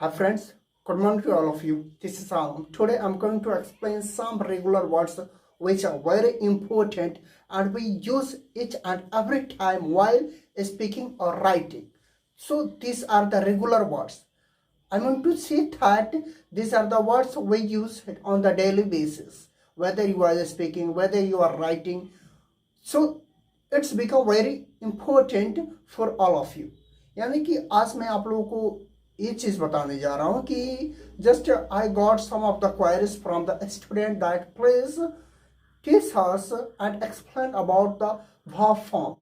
Hi friends, good morning to all of you. This is Alam. Today I'm going to explain some regular words which are very important and we use each and every time while speaking or writing. So these are the regular words. I want to say that these are the words we use on the daily basis. Whether you are speaking, whether you are writing. So it's become very important for all of you. यानी कि आज मैं आप लोगों को ये चीज़ बताने जा रहा हूँ कि just I got some of the queries from the student that please teach us and explain about the verb form.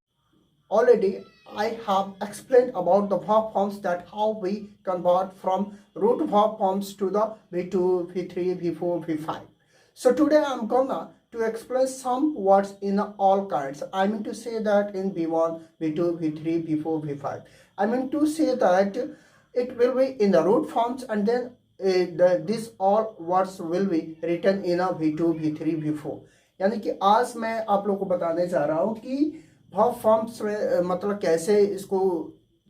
Already I have explained about the verb forms, that how we convert from root verb forms to the V2, V3, V4, V5. So today I'm gonna to explain some words in all kinds. I mean to say that in V1, V2, V3, V4, V5. I mean to say that it will be in the root forms and then these all words will be written in a V2, V3, V4. यानी कि आज मैं आप लोगों को बताने जा रहा हूँ कि वर्ब फॉर्म्स में मतलब कैसे इसको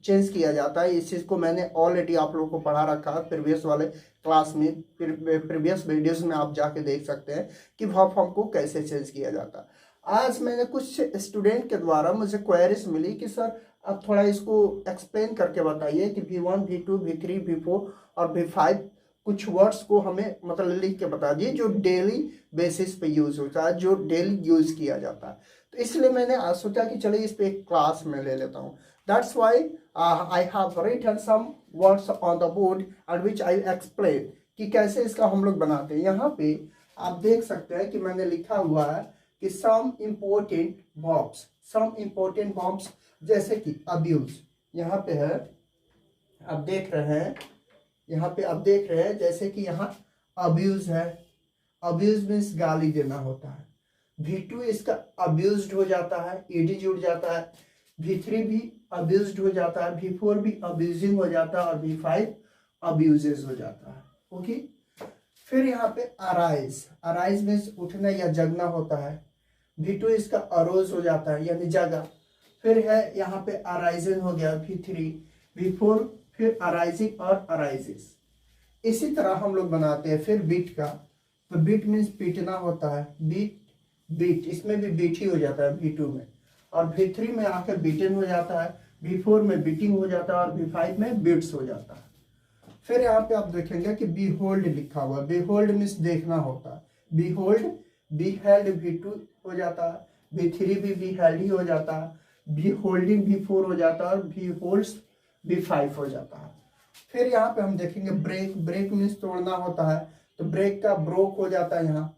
चेंज किया जाता है। इस चीज़ को मैंने ऑलरेडी आप लोगों को पढ़ा रखा है प्रीवियस वाले क्लास में, प्रीवियस वीडियोस में आप जाके देख सकते हैं कि वर्ब फॉर्म को कैसे चेंज किया जाता है। आज मैंने कुछ स्टूडेंट के द्वारा मुझे क्वेरीज मिली कि सर आप थोड़ा इसको एक्सप्लेन करके बताइए कि V1, V2, V3, V4 और V5 कुछ वर्ड्स को हमें मतलब लिख के बता दिए जो डेली बेसिस पे यूज होता है, जो डेली यूज किया जाता है। तो इसलिए मैंने आज सोचा कि चलिए इस पे एक क्लास में ले लेता हूँ। That's why I have written some words on the board and which I explain कि कैसे इसका हम लोग बनाते हैं। यहाँ पे आप देख सकते हैं कि मैंने लिखा हुआ है कि सम इम्पोर्टेंट वर्ब्स जैसे कि अब्यूज, यहाँ पे है आप देख रहे हैं, यहाँ पे आप देख रहे हैं जैसे कि यहाँ अब्यूज है। अब्यूज मीन्स गाली देना होता है। V2 इसका अब्यूज्ड हो जाता है, ईडी जुड़ जाता है। V3 भी अब्यूज्ड हो जाता है, V4 भी अब्यूजिंग हो जाता है और V5 अब्यूजेस हो जाता है। ओके, फिर यहाँ पे अराइज मीन्स उठना या जगना होता है। V2 इसका अरोज हो जाता है यानी जगा। फिर है यहाँ पे अराइजन हो गया V3, V4 फिर अराइजिंग और अराइजेस। इसी तरह हम लोग बनाते हैं। फिर बीट का, तो बीट मीन्स पीटना होता है, बीट इसमें भी बीट ही हो जाता है V2 में, और V3 में आकर बीटन हो जाता है, V4 में बीटिंग हो जाता है और V5 में बीट्स हो जाता है। फिर यहाँ पे आप देखेंगे कि बीहोल्ड लिखा हुआ है। बीहोल्ड मीन्स देखना होता है। बीहेल्ड V2 हो जाता है, V3 भी बीहेल्ड ही हो जाता है, बीहोल्डिंग V4 हो जाता है और बीहोल्ड्स B5 हो जाता है। फिर यहाँ पे हम देखेंगे ब्रेक मीन्स तोड़ना होता है, तो ब्रेक का ब्रोक हो जाता है, यहाँ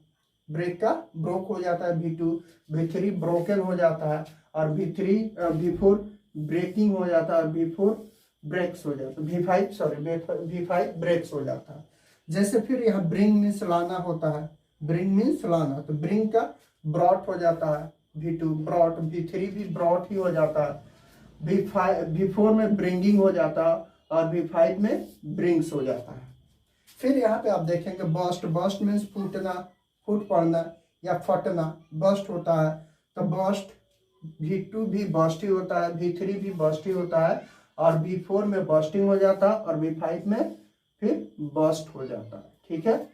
ब्रेक का ब्रोक हो जाता है V2, V3 ब्रोकन हो जाता है और V4 ब्रेकिंग हो जाता है और V4 ब्रेक्स हो जाता है, V5 ब्रेक्स हो जाता है। जैसे फिर यहाँ ब्रिंग मीन्स लाना होता है, ब्रिंग मीन्स लाना, तो ब्रिंग का ब्रॉट हो जाता है V2 ब्रॉट, V3 भी ब्रॉट ही हो जाता है, V4 में ब्रिंगिंग हो जाता है और V5 में ब्रिंग्स हो जाता है। फिर यहाँ पे आप देखेंगे बस्ट मीन्स फूट पड़ना या फटना, बस्ट होता है, तो बस्ट V2 भी बस्ट ही होता है, V3 भी बस्ट ही होता है और V4 में बस्टिंग हो जाता है और V5 में फिर बस्ट हो जाता है। ठीक है,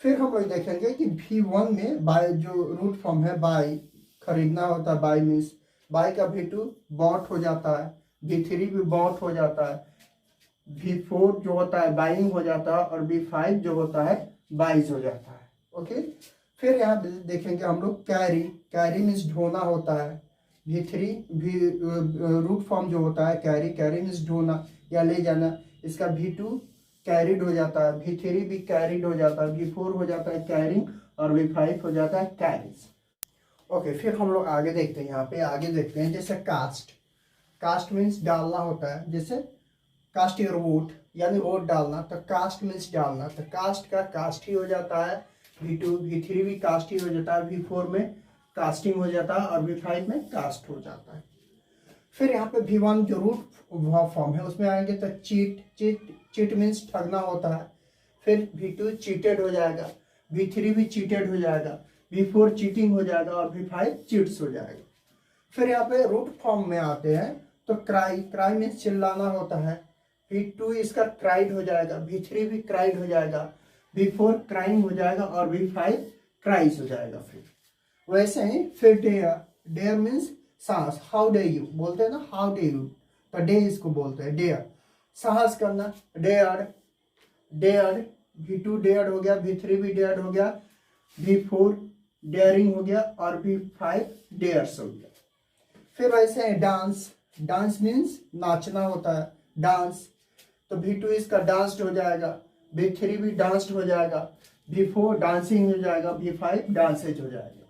फिर हम लोग देखेंगे कि V1 में बाय जो रूट फॉर्म है बाय, खरीदना होता है, बाय मीन्स बाय का V2 बॉट हो जाता है, V3 भी बॉट हो जाता है, V4 जो होता है बाइंग हो जाता है और V5 जो होता है बाइज हो जाता है। ओके, फिर यहाँ देखेंगे हम लोग कैरी मीन्स ढोना होता है। V3 भी रूट फॉर्म जो होता है कैरी मीन्स ढोना या ले जाना, इसका V2 कैरिड हो जाता है, V3 भी कैरिड हो जाता है, V4 हो जाता है कैरिंग और V5 हो जाता है कैरिज। ओके, फिर हम लोग आगे देखते हैं। यहाँ पे आगे देखते हैं जैसे कास्ट मीन्स डालना होता है, जैसे कास्ट योर वोट यानी वोट डालना, तो कास्ट मीन्स डालना, तो कास्ट का कास्ट ही हो जाता है, V3 भी कास्ट ही हो जाता है, V4 में कास्टिंग हो जाता है और V5 में कास्ट हो जाता है। फिर यहाँ पे V1 जो रूट वर्ब फॉर्म है उसमें आएंगे तो चीट मीन्स ठगना होता है, फिर V2 चीटेड हो जाएगा, V3 भी चीटेड हो जाएगा, V4 चीटिंग हो जाएगा और V5 चीट्स हो जाएगा। फिर यहाँ पे रूट फॉर्म में आते हैं तो क्राई मीन्स चिल्लाना होता है, V2 इसका क्राइड हो जाएगा, V3 भी क्राइड हो जाएगा, V4 क्राइंग हो जाएगा और V5 क्राइज हो जाएगा। फिर वैसे ही फिर डेयर, डेयर मीन्स सांस, हाउ डे यू बोलते हैं ना, हाउ डे यू, तो डे इसको बोलते हैं डेयर, साहस करना, डेयर, डेयर, V2 डेयर हो गया, V3 भी डेयर हो गया, V4 डेयरिंग हो गया और V5 डेयर्स हो गया। फिर वैसे है डांस, डांस मीन्स नाचना होता है, डांस, तो V2 इसका डांस्ड हो जाएगा, V3 भी डांस्ड हो जाएगा, V4 डांसिंग हो जाएगा, V5 डांसेज हो जाएगा।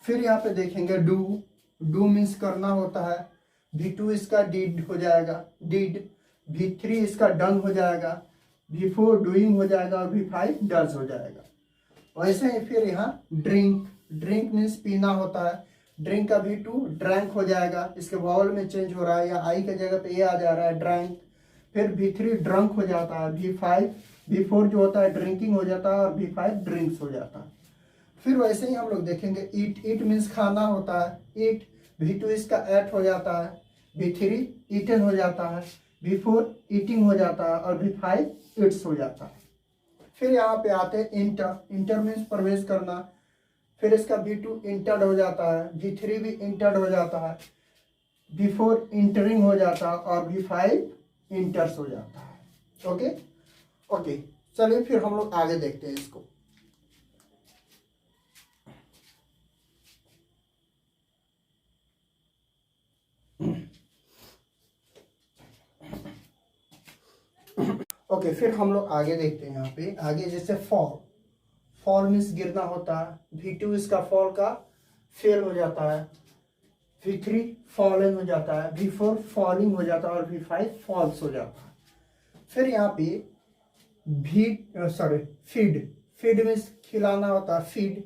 फिर यहाँ पे देखेंगे डू, डू मीन्स करना होता है, V2 इसका डिड हो जाएगा, डिड, V3 इसका डन हो जाएगा, V4 डूइंग हो जाएगा और V5 डज हो जाएगा। वैसे ही फिर यहाँ ड्रिंक, ड्रिंक मीन्स पीना होता है, ड्रिंक का V2 ड्रैंक हो जाएगा, इसके वावल में चेंज हो रहा है, या आई के जगह पे ए आ जा रहा है, ड्रैंक। फिर V3 ड्रंक हो जाता है, V4 जो होता है ड्रिंकिंग हो जाता है और V5 ड्रिंक्स हो जाता है। फिर वैसे ही हम लोग देखेंगे ईट, ईट मीन्स खाना होता है, ईट, V2 इसका एट हो जाता है, V3 ईटन हो जाता है, V4 ईटिंग हो जाता है और V5 इट्स हो जाता है। फिर यहाँ पे आते हैं इंटर, इंटर मीन्स प्रवेश करना, फिर इसका V2 इंटर्ड हो जाता है, V3 भी इंटर्ड हो जाता है, V4 इंटरिंग हो जाता है और V5 इंटर्स हो जाता है। ओके ओके, चलिए फिर हम लोग आगे देखते हैं इसको। ओके, फिर हम लोग आगे देखते हैं। यहाँ पे आगे जैसे फॉल, फॉल मीन्स गिरना होता है, V2 इसका फॉल का फेल हो जाता है, V3 फॉलन हो जाता है, V4 फॉलिंग हो जाता है और V5 फॉल्स हो जाता है। फिर यहाँ पे फीड, फीड मीन्स खिलाना होता है, फीड,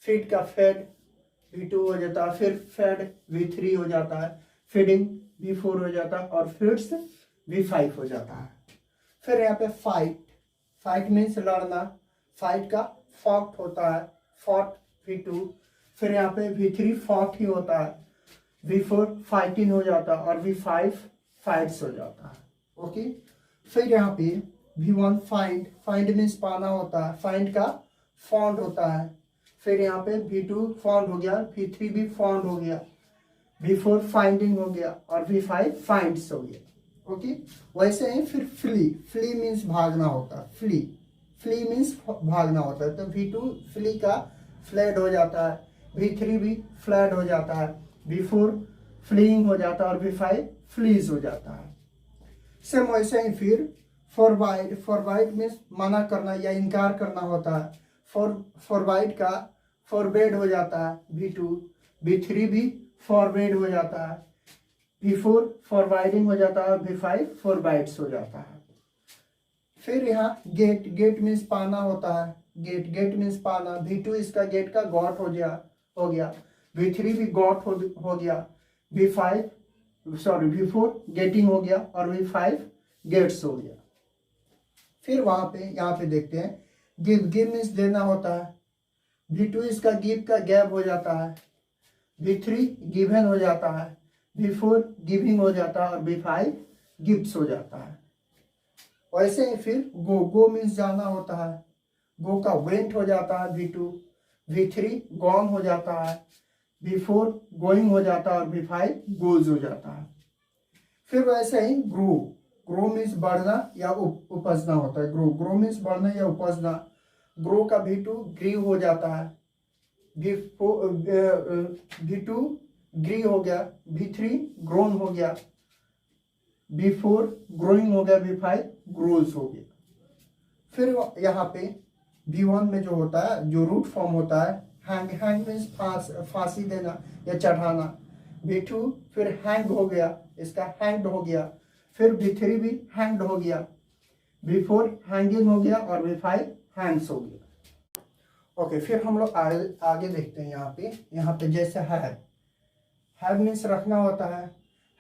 फीड का फेड V2 हो जाता है, फिर फेड V3 हो जाता है, फीडिंग V4 हो जाता है और फीड्स V5 हो जाता है। फिर यहाँ पे फाइट, फाइट मीन्स लड़ना, फाइट का फॉट होता है, फॉट V2, फिर यहाँ पे V3 फॉट ही होता है, V4 फाइटिंग हो जाता है और V5 फाइट्स हो जाता है। ओके, फिर यहाँ पे V1 फाइंड, फाइंड मीन्स पाना होता है, फाइंड का फाउंड होता है, फिर यहाँ पे V2 फाउंड हो गया, V3 भी फाउंड हो गया, V4 फाइंडिंग हो गया और V5 फाइंड्स हो गया। ओके, वैसे ही फिर फ्ली, फ्ली मीन्स भागना होता है, फ्ली, फ्ली मीन्स भागना होता है, तो V2 फ्ली का फ्लैड हो जाता है, V3 भी फ्लैड हो जाता है, V4 फ्लीइंग हो जाता है और V5 फ्लीज हो जाता है। सेम वैसे ही फिर फॉरबाइड, फॉरबाइड मीन्स मना करना या इनकार करना होता है, फॉरबाइड का फॉरबेड हो जाता है V2, V3 भी फॉरबेड हो जाता है, V4 फॉरबाइडिंग हो जाता है, V5 फॉरबाइड्स हो जाता है। फिर यहाँ गेट, गेट मीन्स पाना होता है, गेट, गेट मीन्स पाना, V2 इसका गेट का गॉट हो गया, V3 भी गॉट हो गया, V4 गेटिंग हो गया और V5 गेट्स हो गया। फिर वहां पे यहाँ पे देखते हैं गिव, गिव मीन्स देना होता है, V2 इसका गिव का गैप हो जाता है, V3 गिवन हो जाता है, V4 गिविंग हो जाता है और V5 गिफ्ट्स हो जाता है। वैसे ही फिर गो, गो मीन्स जाना होता है, गो का वेंट हो जाता है V2, V3 गॉन हो जाता है, V4 गोइंग हो जाता है और V5 गोज हो जाता है। फिर वैसे ही ग्रो, ग्रो मीन्स बढ़ना या उपजना होता है, ग्रो, ग्रो मीन्स बढ़ना या उपजना, ग्रो का V2 ग्रीव हो जाता है, V2 ग्री हो गया, V3 ग्रोन हो गया, V4 ग्रोइंग हो गया, V5 ग्रोज हो गया। फिर यहाँ पे V1 में जो होता है, जो रूट फॉर्म होता है हैंग, हैंग मीन्स फांसी देना या चढ़ाना, V2 फिर हैंग हो गया, इसका हैंग्ड हो गया, फिर V3 भी हैंग्ड हो गया, V4 हैंगिंग हो गया और V5 हैंग्स हो गया। ओके, फिर हम लोग आगे देखते हैं। यहाँ पे जैसे हैव मीन्स रखना होता है,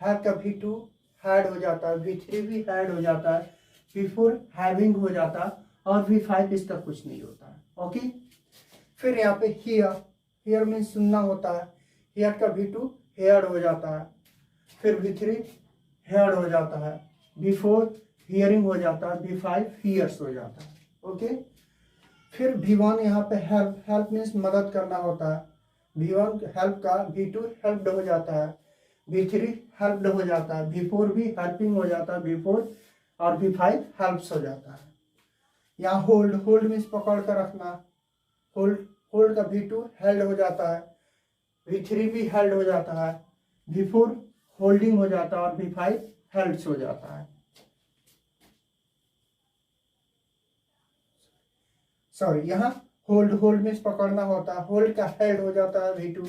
हैव का V2 हैड हो जाता है, V3 भी हैड हो जाता है, V4 हैविंग हो जाता है और V5 इसका कुछ नहीं होता है। ओके, फिर यहाँ पे हियर, हियर मीन्स सुनना होता है, हियर का V2 हेयर्ड हो जाता है, फिर V3 हेयर्ड हो जाता है, V4 हियरिंग हो जाता है, V5 हियर्स हो जाता है। ओके, फिर V1 यहाँ पे हेल्प, हेल्प मीन्स मदद करना होता है, V1 हेल्प का V2 हेल्प्ड हो जाता है, V3 हेल्प्ड हो जाता है, V4 भी हेल्पिंग हो जाता है, V4 और V5 हेल्प्स हो जाता है। यहाँ होल्ड, होल्ड मीन्स पकड़ कर रखना, होल्ड, होल्ड का V2 हेल्ड हो जाता है, V3 भी हेल्ड हो जाता है, V4 होल्डिंग हो जाता है और V5 हेल्प्स हो जाता है। सॉरी, यहाँ होल्ड, होल्ड मीन्स पकड़ना होता है, होल्ड का हेल्ड हो जाता है V2,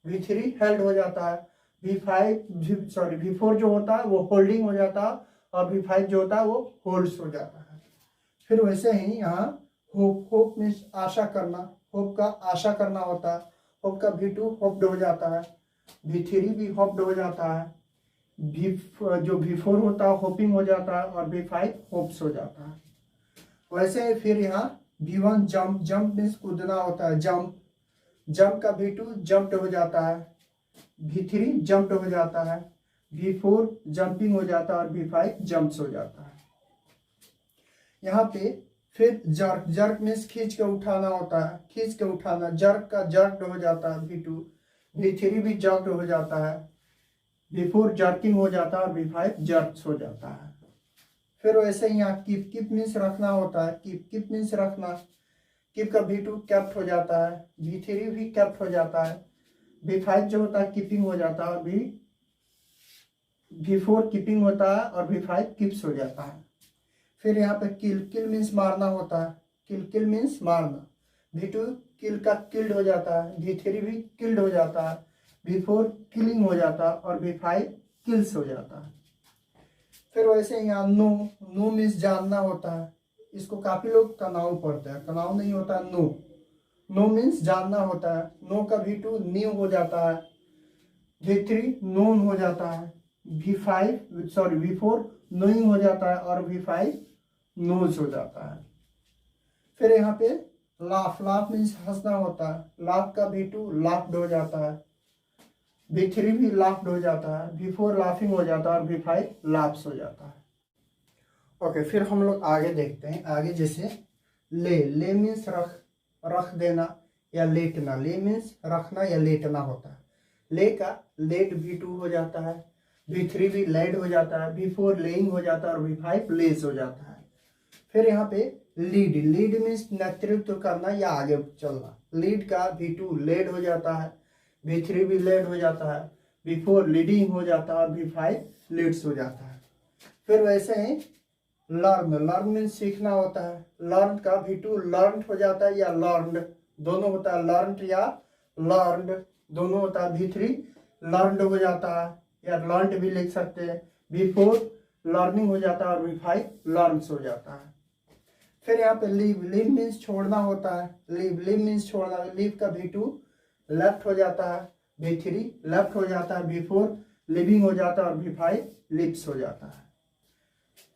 V3 हेल्ड हो जाता है, V4 जो होता है वो होल्डिंग हो जाता है और V5 जो होता है वो होल्ड्स हो जाता है। फिर वैसे ही यहाँ होप, होप मीन्स आशा करना, होप का आशा करना होता है, होप का V2 होप्ड हो जाता है, V3 भी होप्ड हो जाता है, जो V4 होता है होपिंग हो जाता है और V5 होप्स हो जाता है। वैसे ही फिर यहाँ V1 जंप, जंप मीन्स कूदना होता है, जंप, जंप का V2 जंप्ड हो जाता है, V3 जंप्ड हो जाता है, V4 जंपिंग हो जाता है और V5 जंप्स हो जाता है। यहाँ पे फिर जर्क, जर्क मीन्स खींच के उठाना होता है, खींच के उठाना, जर्क का जर्क्ड हो जाता है V2, V3 भी जर्क्ड हो जाता है, V4 जर्किंग हो जाता है और V5 जर्क्स हो जाता है। फिर वैसे ही यहाँ कीप, कीप मीन्स रखना होता है, कीप, कीप मीन्स रखना, कीप का V2 कैप्ट हो जाता है, V3 भी कैप्ट हो जाता है, V5 जो होता है कीपिंग हो जाता है और V4 कीपिंग होता है और V5 कीप्स हो जाता है। फिर यहाँ पे किल, किल मीन्स मारना होता है, किल, किल मीन्स मारना, V2 किल का किल्ड हो जाता है, V3 भी किल्ड हो जाता है, V4 किलिंग हो जाता है और V5 किल्स हो जाता है। फिर वैसे यहाँ नो, नो मीन्स जानना होता है, इसको काफी लोग कनाऊ पढ़ते हैं, कनाऊ नहीं होता है, नो, नो मीन्स जानना होता है, नो का V2 न्यू हो जाता है, V3 नोन हो जाता है, V4 नोइंग हो जाता है और V5 नोज हो जाता है। फिर यहाँ पे लाफ, लाफ मीन्स हंसना होता है, लाफ का V2 लाफ्ड हो जाता है, V3 भी लाफ्ड हो जाता है, V4 लाफिंग हो जाता है और V5 लाफ्स हो जाता है। ओके, फिर हम लोग आगे देखते हैं। आगे जैसे ले, ले मीन्स रख, रख देना या लेटना, ले मीन्स रखना या लेटना होता है, ले का लेट V2 हो जाता है, V3 भी लेड हो जाता है, V4 लेइंग हो जाता है और V5 लेज हो जाता है। फिर यहाँ पे लीड, लीड मीन्स नेतृत्व करना या आगे चलना, लीड का V2 लेड हो जाता है, V3 भी लेड हो जाता है, V4 लीडिंग हो जाता है और V5 लीड्स हो जाता है। फिर वैसे ही लर्न, लर्न मीन्स सीखना होता है, लर्न का V2 लर्न हो जाता है या लर्नड दोनों होता है, लर्न या लर्नड दोनों होता है, V3 लर्नड हो जाता है या लर्नड भी लिख सकते हैं, V4 लर्निंग हो जाता है और V5 लर्न्स हो जाता है। फिर यहाँ पे लीव, लीव मीन्स छोड़ना होता है, लीव, लीव मीन्स छोड़ना, लीव का V2 लेफ्ट हो जाता है, V3 लेफ्ट हो जाता है, V4 लिविंग हो जाता है और V5 लिप्स हो जाता है।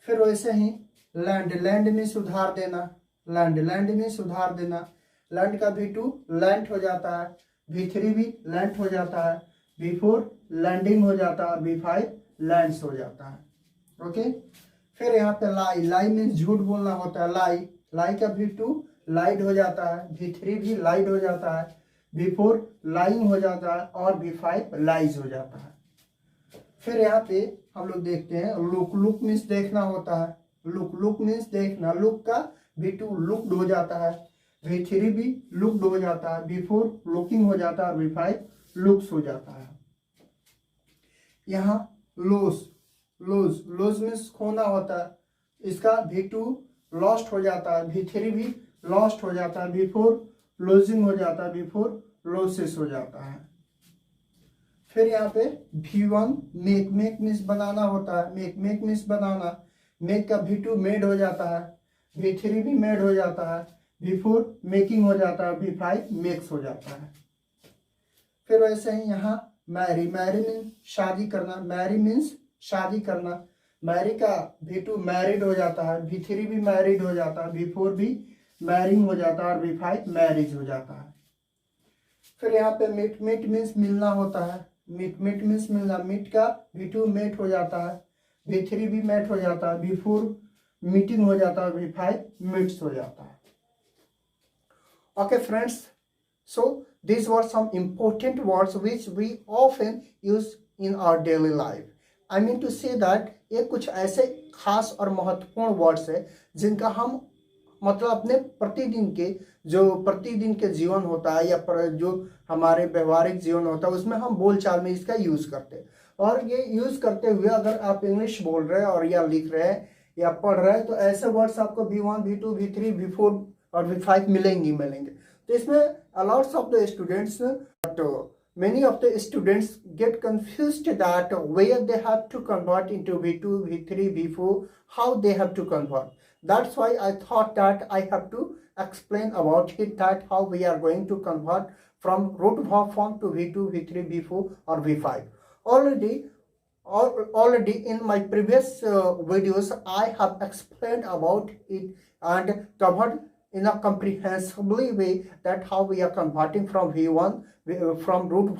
फिर वैसे ही लैंड, लैंड में सुधार देना, लैंड, लैंड में सुधार देना, लैंड का V2 लैंड हो जाता है, V3 भी लैंड हो जाता है, V4 लैंडिंग हो जाता है, V5 लैंड्स हो जाता है। ओके, फिर यहाँ पे लाई, लाई मीन्स झूठ बोलना होता है, लाई, लाई का V2 लाइड हो जाता है, V3 भी लाइड हो जाता है, V4 लाइंग हो जाता है और V5 लाइज हो जाता है। फिर यहाँ पे हम लोग देखते हैं लुक, लुक मीन्स देखना होता है, लुक, लुक मीन्स देखना, लुक का V2 लुक्ड हो जाता है, V3 भी लुक्ड हो जाता है, V4 लुकिंग हो जाता है, V5 लुक्स हो जाता है। यहाँ लॉस, लॉस, लॉस मीन्स खोना होता है, इसका V2 लॉस्ट हो जाता है, V3 भी लॉस्ट हो जाता है, V4 लॉजिंग हो जाता है, V4 लॉसेस हो जाता है। फिर यहाँ पे V1 मेक, मेक मीन्स बनाना होता है, मेक, मेक मीन्स बनाना, मेक का V2 मेड हो जाता है, V3 भी मेड हो जाता है, V4 मेकिंग हो जाता है, V5 मेक्स हो जाता है। फिर वैसे ही यहाँ मैरी, मैरी मीन्स शादी करना, मैरी मीन्स शादी करना, मैरी का V2 मैरिड हो जाता है, V3 भी मैरिड हो जाता है, V4 भी मैरिंग हो जाता है और V5 मैरिज हो जाता है। फिर यहाँ पे मीट, मीट मीन्स मिलना होता है, मीट, मीट मीन्स मिलना, मीट का V2 मेट हो जाता है, V3 भी मेट हो जाता है, V4 मीटिंग हो जाता है, V5 मीट्स हो जाता है। Okay friends, so these were some important words which we often use in our daily life. I mean to say that ये कुछ ऐसे खास और महत्वपूर्ण वर्ड्स है जिनका हम मतलब अपने प्रतिदिन के जीवन होता है या जो हमारे व्यवहारिक जीवन होता है उसमें हम बोलचाल में इसका यूज करते हैं। और ये यूज करते हुए अगर आप इंग्लिश बोल रहे हैं और या लिख रहे हैं या पढ़ रहे हैं तो ऐसे वर्ड्स आपको V1, V2, V3, V4 और V5 मिलेंगे। तो इसमें a lots of the students, many of the students get confused that where they have to convert into V2, V3, V4, how they have to convert. That's why I thought that I have to explain about it, that how we are going to convert from root verb form to V2, V3, V4 or V5. Already in my previous videos I have explained about it and covered in a comprehensively way that how we are converting from V1 from root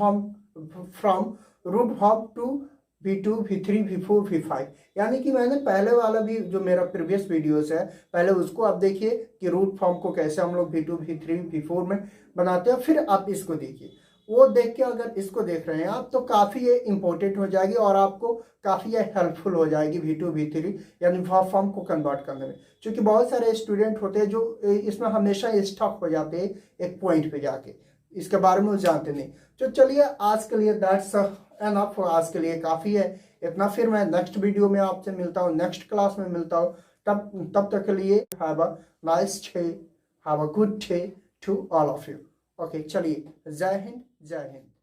verb to V2, V3, V4, V5। यानी कि मैंने पहले वाला भी जो मेरा previous videos है पहले उसको आप देखिए कि रूट फॉर्म को कैसे हम लोग V2, V3, V4 में बनाते हैं, फिर आप इसको देखिए। वो देख के अगर इसको देख रहे हैं आप तो काफ़ी ये इंपॉर्टेंट हो जाएगी और आपको काफ़ी ये हेल्पफुल हो जाएगी V2, V3 यानी वर्ब फॉर्म को कन्वर्ट करने में। क्योंकि बहुत सारे स्टूडेंट होते हैं जो इसमें हमेशा स्टक हो जाते हैं एक पॉइंट पे जाके, इसके बारे में वो जानते नहीं। तो चलिए आज के लिए दैट्स एनफ, आज के लिए काफ़ी है इतना। फिर मैं नेक्स्ट वीडियो में आपसे मिलता हूँ, नेक्स्ट क्लास में मिलता हूँ। तब तक के लिए have a nice day, have a good day to all of you. Okay चलिए, जय हिंद, जय हिंद।